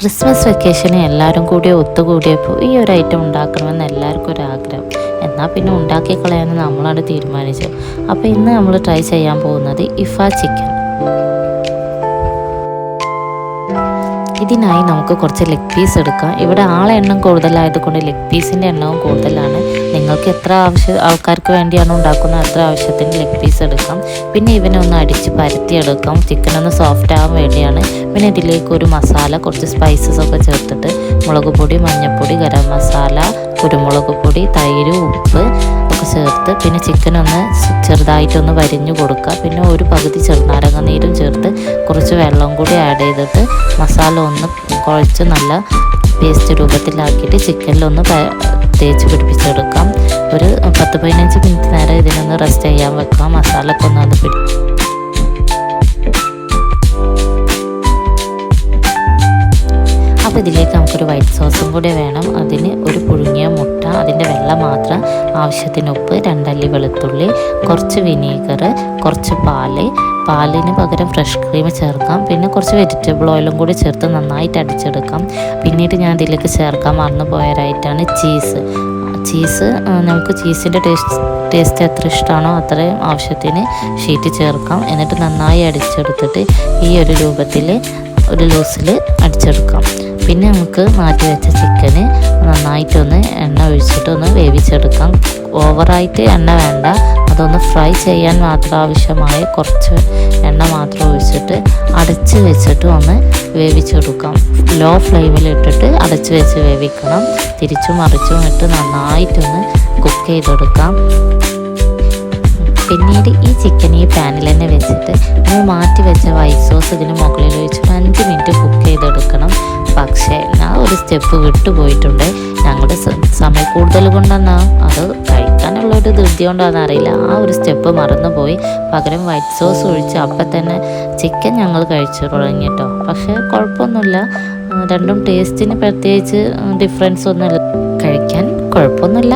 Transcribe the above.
Christmas വെക്കേഷന് എല്ലാവരും കൂടി ഒത്തുകൂടിയപ്പോൾ ഈ ഒരു ഐറ്റം ഉണ്ടാക്കണമെന്ന് എല്ലാവർക്കും ഒരു ആഗ്രഹം. എന്നാൽ പിന്നെ ഉണ്ടാക്കി കളയാൻ നമ്മളാണ് തീരുമാനിച്ചു. അപ്പോൾ ഇന്ന് നമ്മൾ ട്രൈ ചെയ്യാൻ പോകുന്നത് ഇഫ ചിക്കൻ. ഇതിനായി നമുക്ക് കുറച്ച് ലെഗ് പീസ് എടുക്കാം. ഇവിടെ ആളെ എണ്ണം കൂടുതലായതുകൊണ്ട് ലെഗ് പീസിൻ്റെ എണ്ണവും കൂടുതലാണ്. നിങ്ങൾക്ക് എത്ര ആൾക്കാർക്ക് വേണ്ടിയാണോ ഉണ്ടാക്കുന്നത് അത്ര ആവശ്യത്തിന് ലെഗ് പീസ് എടുക്കാം. പിന്നെ ഇവനെ ഒന്ന് അടിച്ച് പരത്തിയെടുക്കാം. ചിക്കൻ ഒന്ന് സോഫ്റ്റ് ആവാൻ വേണ്ടിയാണ്. പിന്നെ ഇതിലേക്ക് ഒരു മസാല, കുറച്ച് സ്പൈസസ് ഒക്കെ ചേർത്തിട്ട് മുളക് പൊടി, മഞ്ഞൾപ്പൊടി, ഗരം മസാല, കുരുമുളക് പൊടി, തൈര്, ഉപ്പ് ഒക്കെ ചേർത്ത് പിന്നെ ചിക്കൻ ഒന്ന് ചെറുതായിട്ടൊന്ന് വരിഞ്ഞു കൊടുക്കുക. പിന്നെ ഒരു പകുതി ചെറുനാരങ്ങ നീരും ചേർത്ത് കുറച്ച് വെള്ളം കൂടി ആഡ് ചെയ്തിട്ട് മസാല ഒന്ന് കുഴച്ച് നല്ല പേസ്റ്റ് രൂപത്തിലാക്കിയിട്ട് ചിക്കനിലൊന്ന് തേച്ച് പിടിപ്പിച്ചെടുക്കാം. ഒരു 10-15 മിനിറ്റ് നേരം ഇതിനൊന്ന് റെസ്റ്റ് ചെയ്യാൻ വെക്കാം. മസാലയൊക്കെ ഒന്ന് അത് അപ്പോൾ ഇതിലേക്ക് നമുക്കൊരു വൈറ്റ് സോസും കൂടി വേണം. അതിന് ഒരു പുഴുങ്ങിയ മുട്ട, അതിൻ്റെ വെള്ളം മാത്രം, ആവശ്യത്തിന് ഉപ്പ്, 2 അല്ലി വെളുത്തുള്ളി, കുറച്ച് വിനീഗർ, കുറച്ച് പാലിന് പകരം ഫ്രഷ് ക്രീം ചേർക്കാം. പിന്നെ കുറച്ച് വെജിറ്റബിൾ ഓയിലും കൂടി ചേർത്ത് നന്നായിട്ട് അടിച്ചെടുക്കാം. പിന്നീട് ഞാൻ ഇതിലേക്ക് ചേർക്കാൻ മറന്നു പോയൊരായിട്ടാണ് ചീസ്. നമുക്ക് ചീസിൻ്റെ ടേസ്റ്റ് എത്ര ഇഷ്ടമാണോ അത്രയും ആവശ്യത്തിന് ഷീറ്റ് ചേർക്കാം. എന്നിട്ട് നന്നായി അടിച്ചെടുത്തിട്ട് ഈ ഒരു രൂപത്തിൽ ഒരു ലൂസിൽ അടിച്ചെടുക്കാം. പിന്നെ നമുക്ക് മാറ്റി വെച്ച ചിക്കന് നന്നായിട്ടൊന്ന് എണ്ണ ഒഴിച്ചിട്ടൊന്ന് വേവിച്ചെടുക്കാം. ഓവറായിട്ട് എണ്ണ വേണ്ട, അതൊന്ന് ഫ്രൈ ചെയ്യാൻ മാത്രം ആവശ്യമായ കുറച്ച് എണ്ണ മാത്രം ഒഴിച്ചിട്ട് അടച്ച് വെച്ചിട്ട് ഒന്ന് വേവിച്ചെടുക്കാം. ലോ ഫ്ലെയിമിൽ ഇട്ടിട്ട് അടച്ച് വെച്ച് വേവിക്കണം. തിരിച്ചും മറിച്ചും ഇട്ട് നന്നായിട്ടൊന്ന് കുക്ക് ചെയ്തെടുക്കാം. പിന്നീട് ഈ ചിക്കൻ ഈ പാനിൽ തന്നെ വെച്ചിട്ട് നമ്മൾ മാറ്റി വെച്ച വൈറ്റ് സോസ് ഇതിന് മുകളിൽ ഒഴിച്ചിട്ട് 5 മിനിറ്റ് കുക്ക് ചെയ്തെടുക്കണം. പക്ഷേ ഞാൻ ഒരു സ്റ്റെപ്പ് വിട്ടുപോയിട്ടുണ്ട്. ഞങ്ങളുടെ സമയം കൂടുതൽ കൊണ്ടാണ് അത് കഴിക്കാനുള്ളൊരു ധൃതി കൊണ്ടാണെന്ന് അറിയില്ല. ആ ഒരു സ്റ്റെപ്പ് മറന്നുപോയി. പകരം വൈറ്റ് സോസ് ഒഴിച്ച് അപ്പം തന്നെ ചിക്കൻ ഞങ്ങൾ കഴിച്ചു തുടങ്ങി കേട്ടോ. പക്ഷേ കുഴപ്പമൊന്നുമില്ല, രണ്ടും ടേസ്റ്റിന് പ്രത്യേകിച്ച് ഡിഫറൻസ് ഒന്നുമില്ല, കഴിക്കാൻ കുഴപ്പമൊന്നുമില്ല.